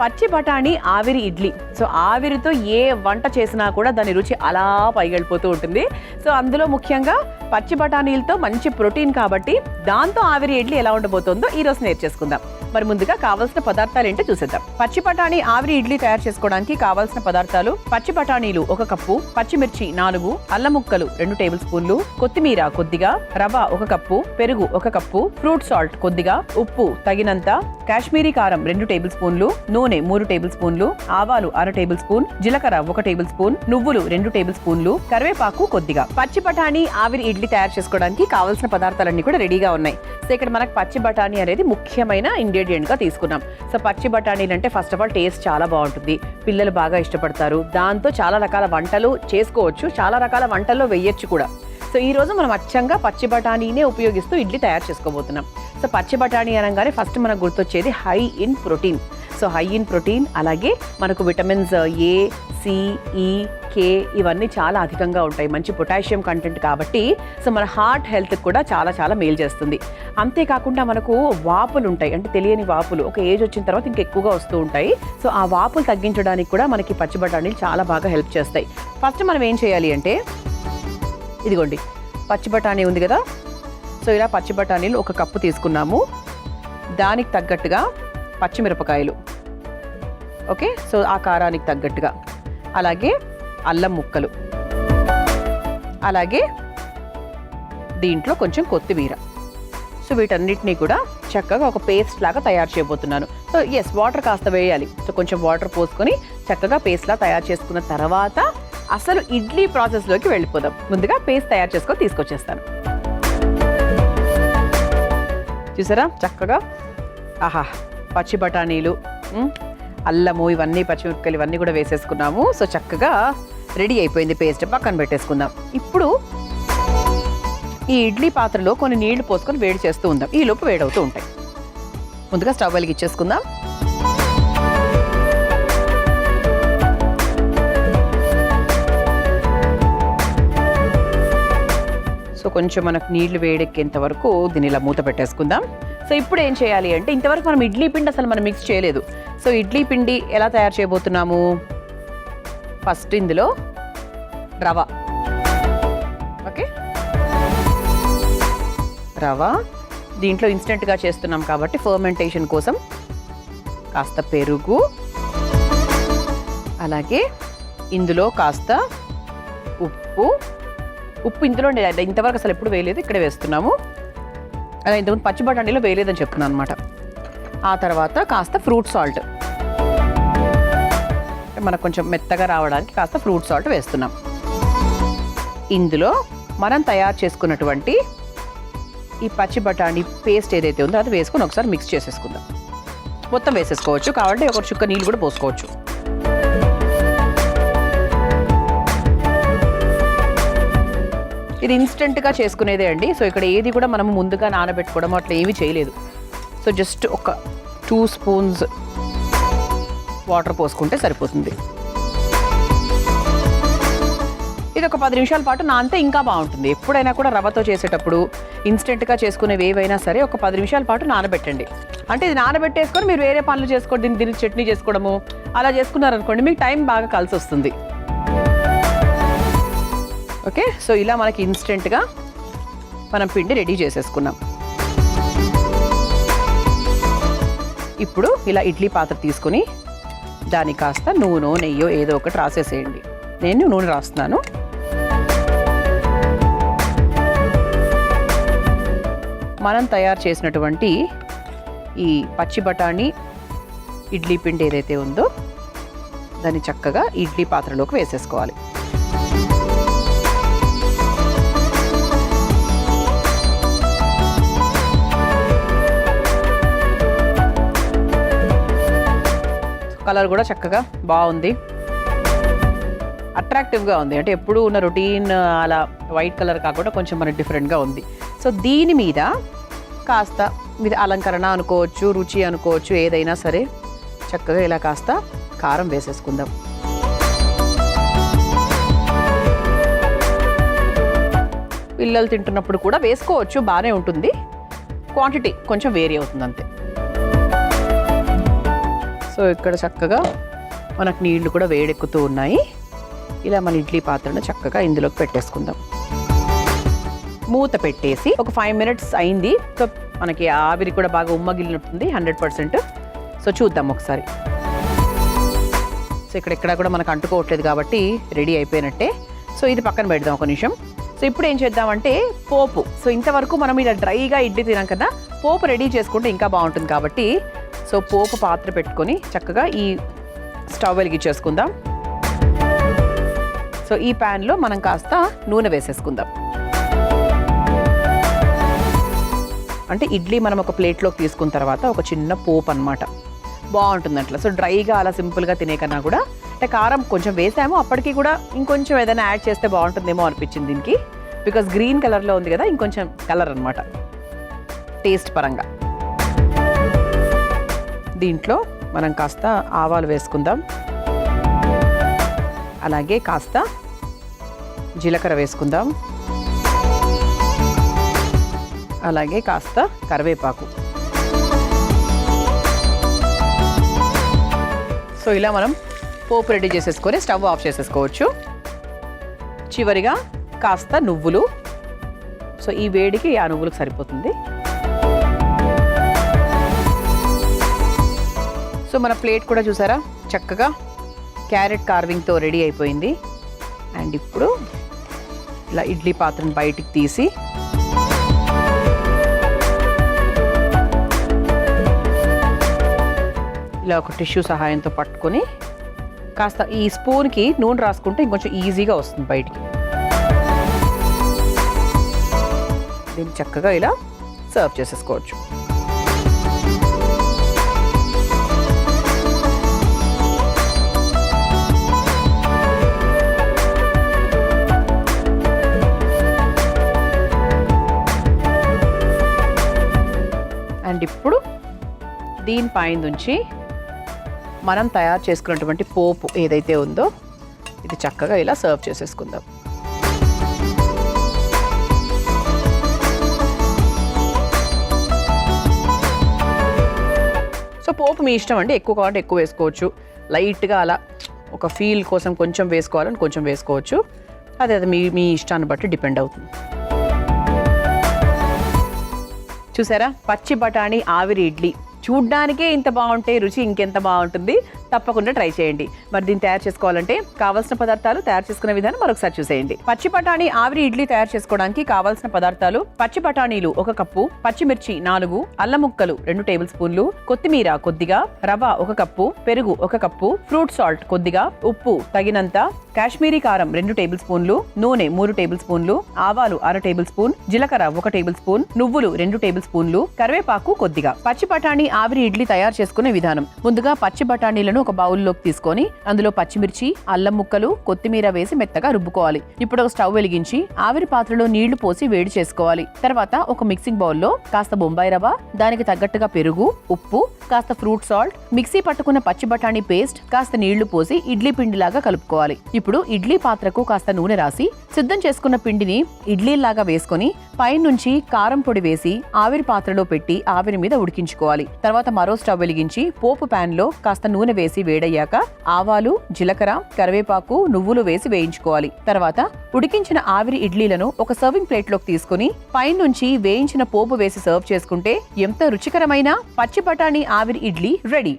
పచ్చి బఠానీ ఆవిరి ఇడ్లీ. సో ఆవిరితో ఏ వంట చేసినా కూడా దాని రుచి అలా పైగెళ్ళిపోతూ ఉంటుంది. సో అందులో ముఖ్యంగా పచ్చి బఠానీలతో మంచి ప్రోటీన్ కాబట్టి దాంతో ఆవిరి ఇడ్లీ ఎలా ఉండబోతుందో ఈ రోజు నేర్చేసుకుందాం. మరి ముందుగా కావాల్సిన పదార్థాలు ఏంటో చూసేద్దాం. పచ్చి బఠానీ ఆవిరి ఇడ్లీ తయారు చేసుకోవడానికి కావాల్సిన పదార్థాలు: పచ్చి బఠానీలు 1 కప్పు, పచ్చిమిర్చి 4, అల్లం ముక్కలు 2 టేబుల్ స్పూన్లు, కొత్తిమీర కొద్దిగా, రవ్వ 1 కప్పు, పెరుగు 1 కప్పు, ఫ్రూట్ సాల్ట్ కొద్దిగా, ఉప్పు తగినంత, కాశ్మీరీ కారం 2 టేబుల్ స్పూన్లు, నూనె 3 టేబుల్ స్పూన్లు, ఆవాలు 1/2 టేబుల్ స్పూన్, జీలకర్ర 1 టేబుల్ స్పూన్, నువ్వులు 2 టేబుల్ స్పూన్లు, కరివేపాకు కొద్దిగా. పచ్చి బఠానీ ఆవిరి ఇడ్లీ తయారు చేసుకోవడానికి కావాల్సిన పదార్థాలన్నీ కూడా రెడీగా ఉన్నాయి. సో ఇక్కడ మనకు పచ్చి బఠానీ అనేది ముఖ్యమైన ఇంగ్రీడియంట్ గా తీసుకున్నాం. సో పచ్చి బఠానీలు అంటే ఫస్ట్ ఆఫ్ ఆల్ టేస్ట్ చాలా బాగుంటుంది, పిల్లలు బాగా ఇష్టపడతారు, దాంతో చాలా రకాల వంటలు చేసుకోవచ్చు, చాలా రకాల వంటల్లో వేయొచ్చు కూడా. సో ఈ రోజు మనం అచ్చంగా పచ్చి బఠానీనే ఉపయోగిస్తూ ఇడ్లీ తయారు చేసుకోబోతున్నాం. సో పచ్చి బఠానీ అనగానే ఫస్ట్ మనకు గుర్తొచ్చేది high in protein. So high in protein, అలాగే మనకు విటమిన్స్ ఏ, సి, ఈ, కే ఇవన్నీ చాలా అధికంగా ఉంటాయి, మంచి పొటాషియం కంటెంట్ కాబట్టి సో మన హార్ట్ హెల్త్కి కూడా చాలా చాలా మేలు చేస్తుంది. అంతేకాకుండా మనకు వాపులు ఉంటాయి, అంటే తెలియని వాపులు ఒక ఏజ్ వచ్చిన తర్వాత ఇంకెక్కువగా వస్తూ ఉంటాయి. సో ఆ వాపులు తగ్గించడానికి కూడా మనకి పచ్చి బఠానీలు చాలా బాగా హెల్ప్ చేస్తాయి. ఫస్ట్ మనం ఏం చేయాలి అంటే, ఇదిగోండి పచ్చి బఠానీ ఉంది కదా, సో ఇలా పచ్చి బఠానీలు 1 కప్పు తీసుకున్నాము. దానికి తగ్గట్టుగా పచ్చిమిరపకాయలు, ఓకే, సో ఆ కారానికి తగ్గట్టుగా, అలాగే అల్లం ముక్కలు, అలాగే దీంట్లో కొంచెం కొత్తిమీర. సో వీటన్నిటినీ కూడా చక్కగా ఒక పేస్ట్ లాగా తయారు చేయబోతున్నాను. సో వాటర్ కాస్త వేయాలి. సో కొంచెం వాటర్ పోసుకొని చక్కగా పేస్ట్ లా తయారు చేసుకున్న తర్వాత అసలు ఇడ్లీ ప్రాసెస్లోకి వెళ్ళిపోదాం. ముందుగా పేస్ట్ తయారు చేసుకొని తీసుకొచ్చేస్తాను. చూసారా చక్కగా, ఆహా, పచ్చి బఠానీలు, అల్లము, ఇవన్నీ పచ్చిమిరపకాయలు ఇవన్నీ కూడా వేసేసుకున్నాము. సో చక్కగా రెడీ అయిపోయింది పేస్ట్, పక్కన పెట్టేసుకుందాం. ఇప్పుడు ఈ ఇడ్లీ పాత్రలో కొన్ని నీళ్లు పోసుకొని వేడి చేస్తూ ఉందాం. ఈ లోపు వేడవుతూ ఉంటాయి. ముందుగా స్టవ్ వెలిగించేసుకుందాం. సో కొంచెం మనకు నీళ్లు వేడెక్కేంత వరకు దీన్ని ఇలా మూత పెట్టేసుకుందాం. సో ఇప్పుడు ఏం చేయాలి అంటే, ఇంతవరకు మనం ఇడ్లీ పిండి అసలు మనం మిక్స్ చేయలేదు. సో ఇడ్లీ పిండి ఎలా తయారు చేయబోతున్నాము, ఫస్ట్ ఇందులో రవ, ఓకే, రవ, దీంట్లో ఇన్స్టెంట్గా చేస్తున్నాం కాబట్టి ఫర్మెంటేషన్ కోసం కాస్త పెరుగు, అలాగే ఇందులో కాస్త ఉప్పు ఇందులో ఇంతవరకు అసలు ఎప్పుడు వేయలేదు, ఇక్కడే వేస్తున్నాము. అలా ఇంతకుముందు పచ్చి బఠానీలో వేయలేదని చెప్తున్నాను అనమాట. ఆ తర్వాత కాస్త ఫ్రూట్ సాల్ట్, మనకు కొంచెం మెత్తగా రావడానికి కాస్త ఫ్రూట్ సాల్ట్ వేస్తున్నాం. ఇందులో మనం తయారు చేసుకున్నటువంటి ఈ పచ్చి బఠానీ పేస్ట్ ఏదైతే ఉందో అది వేసుకొని ఒకసారి మిక్స్ చేసేసుకుందాం. మొత్తం వేసేసుకోవచ్చు, కావాలంటే ఒక చుక్క నీళ్ళు కూడా పోసుకోవచ్చు. ఇది ఇన్స్టెంట్గా చేసుకునేదే అండి. సో ఇక్కడ ఏది కూడా మనము ముందుగా నానబెట్టుకోవడం అట్లా ఏమీ చేయలేదు. సో జస్ట్ ఒక 2 స్పూన్స్ వాటర్ పోసుకుంటే సరిపోతుంది. ఇది ఒక 10 నిమిషాల పాటు నానితే ఇంకా బాగుంటుంది. ఎప్పుడైనా కూడా రవ్వతో చేసేటప్పుడు ఇన్స్టెంట్గా చేసుకునేవి ఏవైనా సరే ఒక 10 నిమిషాల పాటు నానబెట్టండి. అంటే ఇది నానబెట్టేసుకొని మీరు వేరే పనులు చేసుకోండి, దీనికి చట్నీ చేసుకోవడము అలా చేసుకున్నారనుకోండి, మీకు టైం బాగా కలిసి వస్తుంది. ఓకే, సో ఇలా మనకి ఇన్స్టెంట్గా మనం పిండి రెడీ చేసేసుకున్నాం. ఇప్పుడు ఇలా ఇడ్లీ పాత్ర తీసుకొని దానికి కాస్త నూనె, నెయ్యో ఏదో ఒకటి రాసేసేయండి. నేను నూనె రాస్తున్నాను. మనం తయారు చేసినటువంటి ఈ పచ్చి బఠానీ ఇడ్లీ పిండి ఏదైతే ఉందో దాన్ని చక్కగా ఇడ్లీ పాత్రలోకి వేసేసుకోవాలి. కలర్ కూడా చక్కగా బాగుంది, అట్రాక్టివ్గా ఉంది. అంటే ఎప్పుడు ఉన్న రొటీన్ అలా వైట్ కలర్ కాకుండా కొంచెం మనకి డిఫరెంట్గా ఉంది. సో దీని మీద కాస్త మీద అలంకరణ అనుకోవచ్చు, రుచి అనుకోవచ్చు, ఏదైనా సరే చక్కగా ఇలా కాస్త కారం వేసేసుకుందాం. పిల్లలు తింటున్నప్పుడు కూడా వేసుకోవచ్చు, బాగానే ఉంటుంది. క్వాంటిటీ కొంచెం వేరీ అవుతుంది అంతే. సో ఇక్కడ చక్కగా మనకు నీళ్లు కూడా వేడెక్కుతూ ఉన్నాయి. ఇలా మన ఇడ్లీ పాత్రను చక్కగా ఇందులోకి పెట్టేసుకుందాం. మూత పెట్టేసి ఒక 5 minutes అయింది. సో మనకి ఆవిరి కూడా బాగా ఉమ్మగిలినట్టుంది 100%. సో చూద్దాం ఒకసారి. సో ఇక్కడ కూడా మనకు అంటుకోవట్లేదు కాబట్టి రెడీ అయిపోయినట్టే. సో ఇది పక్కన పెడదాం ఒక నిమిషం. సో ఇప్పుడు ఏం చేద్దామంటే పోపు. సో ఇంతవరకు మనం ఇలా డ్రైగా ఇడ్లీ తినాం కదా, పోపు రెడీ చేసుకుంటే ఇంకా బాగుంటుంది కాబట్టి సో పోపు పాత్ర పెట్టుకొని చక్కగా ఈ స్టవ్ వెలిగించేసుకుందాం. సో ఈ ప్యాన్లో మనం కాస్త నూనె వేసేసుకుందాం. అంటే ఇడ్లీ మనం ఒక ప్లేట్లోకి తీసుకున్న తర్వాత ఒక చిన్న పోపు అనమాట, బాగుంటుంది అట్లా. సో డ్రైగా అలా సింపుల్గా తినే కన్నా కూడా అంటే కారం కొంచెం వేసాము, అప్పటికి కూడా ఇంకొంచెం ఏదైనా యాడ్ చేస్తే బాగుంటుందేమో అనిపించింది దీనికి. బికాస్ గ్రీన్ కలర్లో ఉంది కదా, ఇంకొంచెం కలర్ అనమాట టేస్ట్ పరంగా. దీంట్లో మనం కాస్త ఆవాలు వేసుకుందాం, అలాగే కాస్త జీలకర్ర వేసుకుందాం, అలాగే కాస్త కరివేపాకు. సో ఇలా మనం పోపు రెడీ చేసేసుకొని స్టవ్ ఆఫ్ చేసేసుకోవచ్చు. చివరిగా కాస్త నువ్వులు. సో ఈ వేడికి ఆ నువ్వులకు సరిపోతుంది. సో మన ప్లేట్ కూడా చూసారా చక్కగా క్యారెట్ కార్వింగ్తో రెడీ అయిపోయింది. అండ్ ఇప్పుడు ఇలా ఇడ్లీ పాత్రను బయటికి తీసి ఇలా ఒక టిష్యూ సహాయంతో పట్టుకొని కాస్త ఈ స్పూన్కి నూనె రాసుకుంటే ఇంకొంచెం ఈజీగా వస్తుంది బయటికి. దీన్ని చక్కగా ఇలా సర్వ్ చేసేసుకోవచ్చు. అండ్ ఇప్పుడు దీనిపైన నుంచి మనం తయారు చేసుకున్నటువంటి పోపు ఏదైతే ఉందో ఇది చక్కగా ఇలా సర్వ్ చేసేసుకుందాం. సో పోపు మీ ఇష్టం అండి, ఎక్కువ కావాలంటే ఎక్కువ వేసుకోవచ్చు, లైట్గా అలా ఒక ఫీల్ కోసం కొంచెం వేసుకోవాలని కొంచెం వేసుకోవచ్చు. అదే మీ ఇష్టాన్ని బట్టి డిపెండ్ అవుతుంది. చూసారా పచ్చి బఠానీ ఆవిరి ఇడ్లీ చూడ్డానికే ఇంత బాగుంటే రుచి ఇంకెంత బాగుంటుంది. తప్పకుండా ట్రై చేయండి. మరి దీన్ని తయారు చేసుకోవాలంటే కావాల్సిన పదార్థాలు, తయారు చేసుకునే విధానం మరొకసారి చూసేయండి. పచ్చి బఠానీ ఆవిరి ఇడ్లీ తయారు చేసుకోవడానికి కావాల్సిన పదార్థాలు: పచ్చి బఠానీలు 1 కప్పు, పచ్చిమిర్చి 4, అల్లం ముక్కలు 2 టేబుల్ స్పూన్లు, కొత్తిమీర కొద్దిగా, రవ 1 కప్పు, పెరుగు 1 కప్పు, ఫ్రూట్ సాల్ట్ కొద్దిగా, ఉప్పు తగినంత, కాశ్మీరీ కారం 2 టేబుల్ స్పూన్లు, నూనె 3 టేబుల్ స్పూన్లు, ఆవాలు 1/2 టేబుల్ స్పూన్, జీలకర్ర 1 టేబుల్ స్పూన్, నువ్వులు 2 టేబుల్ స్పూన్లు, కరివేపాకు కొద్దిగా. పచ్చి బఠానీ ఆవిరి ఇడ్లీ తయారు చేసుకునే విధానం: ముందుగా పచ్చి బఠానీలను ఒక బౌల్లోకి తీసుకొని అందులో పచ్చిమిర్చి, అల్లం ముక్కలు, కొత్తిమీర వేసి మెత్తగా రుబ్బుకోవాలి. ఇప్పుడు ఒక స్టవ్ వెలిగించి ఆవిరి పాత్రలో నీళ్లు పోసి వేడి చేసుకోవాలి. తర్వాత ఒక మిక్సింగ్ బౌల్లో కాస్త బొంబాయి రవ్వ, దానికి తగ్గట్టుగా పెరుగు, ఉప్పు, కాస్త ఫ్రూట్ సాల్ట్, మిక్సీ పట్టుకున్న పచ్చి బఠానీ పేస్ట్, కాస్త నీళ్లు పోసి ఇడ్లీ పిండిలాగా కలుపుకోవాలి. ఇప్పుడు ఇడ్లీ పాత్రకు కాస్త నూనె రాసి సిద్ధం చేసుకున్న పిండిని ఇడ్లీలాగా వేసుకొని పైనుంచి కారం పొడి వేసి ఆవిరి పాత్రలో పెట్టి ఆవిరి మీద ఉడికించుకోవాలి. తర్వాత మరో స్టవ్ వెలిగించి పోపు ప్యాన్ లో కాస్త నూనె వేసి వేడయ్యాక ఆవాలు, జీలకర్ర, కరివేపాకు, నువ్వులు వేసి వేయించుకోవాలి. తర్వాత ఉడికించిన ఆవిరి ఇడ్లీలను ఒక సర్వింగ్ ప్లేట్ లోకి తీసుకుని పైనుంచి వేయించిన పోపు వేసి సర్వ్ చేసుకుంటే ఎంతో రుచికరమైన పచ్చి బఠానీ ఆవిరి ఇడ్లీ రెడీ.